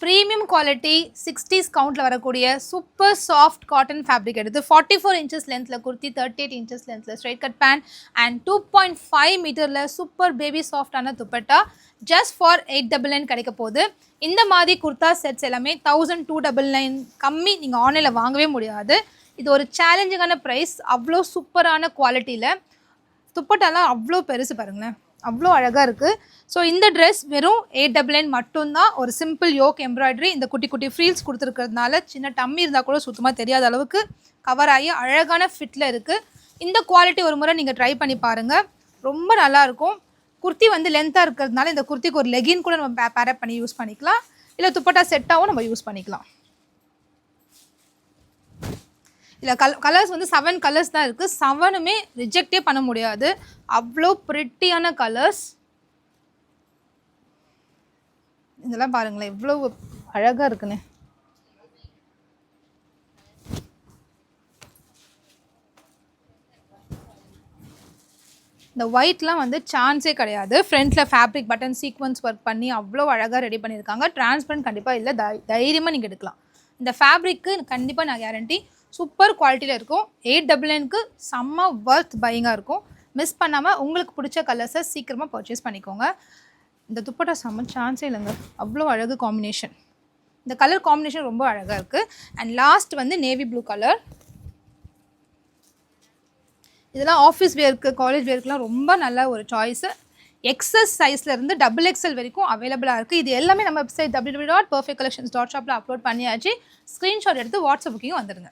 Premium quality 60s கவுண்ட்டில் வரக்கூடிய super soft cotton fabric எடுத்து 44 inches லென்த்தில் குர்த்தி, 38 இன்ச்சஸ் லென்த்தில் ஸ்ட்ரைட் கட் பேண்ட் அண்ட் 2.5 மீட்டரில் சூப்பர் பேபி சாஃப்டான துப்பட்டா ஜஸ்ட் ஃபார் 899 கிடைக்க போகுது. இந்த மாதிரி குர்த்தா செட்ஸ் எல்லாமே 1299 கம்மி நீங்கள் ஆன்லைனில் வாங்கவே முடியாது. இது ஒரு சேலஞ்சிங்கான ப்ரைஸ். அவ்வளோ சூப்பரான குவாலிட்டியில் துப்பட்டாலாம் அவ்வளோ பெருசு பாருங்களேன், அவ்வளோ அழகாக இருக்குது. ஸோ இந்த ட்ரெஸ் வெறும் 899 மட்டும்தான். ஒரு சிம்பிள் யோக் எம்ப்ராய்டரி, இந்த குட்டி குட்டி ஃப்ரீல்ஸ் கொடுத்துருக்கிறதுனால சின்ன டம்மி இருந்தால் கூட சுத்தமாக தெரியாத அளவுக்கு கவர் ஆகி அழகான ஃபிட்டில் இருக்குது. இந்த குவாலிட்டி ஒரு முறை நீங்கள் ட்ரை பண்ணி பாருங்கள், ரொம்ப நல்லாயிருக்கும். குர்த்தி வந்து லென்த்தாக இருக்கிறதுனால இந்த குர்த்திக்கு ஒரு லெகின் கூட நம்ம பேரப் பண்ணி யூஸ் பண்ணிக்கலாம், இல்லை துப்பட்டா செட்டாகவும் நம்ம யூஸ் பண்ணிக்கலாம். இல்லை கலர்ஸ் வந்து 7 கலர்ஸ் தான் இருக்குது. 7மே ரிஜெக்டே பண்ண முடியாது, அவ்வளோ ப்ரிட்டியான கலர்ஸ். இதெல்லாம் பாருங்களேன் எவ்வளோ அழகாக இருக்குன்னு. இந்த ஒயிட்லாம் வந்து சான்ஸே கிடையாது. ஃப்ரண்ட்டில் ஃபேப்ரிக் பட்டன் சீக்வன்ஸ் ஒர்க் பண்ணி அவ்வளோ அழகாக ரெடி பண்ணியிருக்காங்க. டிரான்ஸ்பரண்ட் கண்டிப்பாக இல்லை, தைரியமாக நீங்கள் எடுக்கலாம். இந்த ஃபேப்ரிக்கு கண்டிப்பாக நான் கேரண்டி சூப்பர் குவாலிட்டியில் இருக்கும். 899க்கு செம்ம ஒர்த் பையிங்காக இருக்கும். மிஸ் பண்ணாமல் உங்களுக்கு பிடிச்ச கலர்ஸை சீக்கிரமாக பர்ச்சேஸ் பண்ணிக்கோங்க. இந்த துப்பட்டா செம்ம சான்ஸே இல்லைங்க, அவ்வளோ அழகு காம்பினேஷன். இந்த கலர் காம்பினேஷன் ரொம்ப அழகாக இருக்குது. அண்ட் லாஸ்ட் வந்து நேவி ப்ளூ கலர். இதெல்லாம் ஆஃபீஸ் வேர்க்கு, காலேஜ் வேர்க்குலாம் ரொம்ப நல்ல ஒரு சாய்ஸு. எக்ஸஸ் சைஸ்லேருந்து XXL வரைக்கும் அவைலபிளாக இருக்குது. இது எல்லாமே நம்ம வெப்சைட் www.perfectcollections.shopல அப்லோட் பண்ணியாச்சு. ஸ்க்ரீன்ஷாட் எடுத்து வாட்ஸ்அப் புக்கிங் வந்துடுங்க.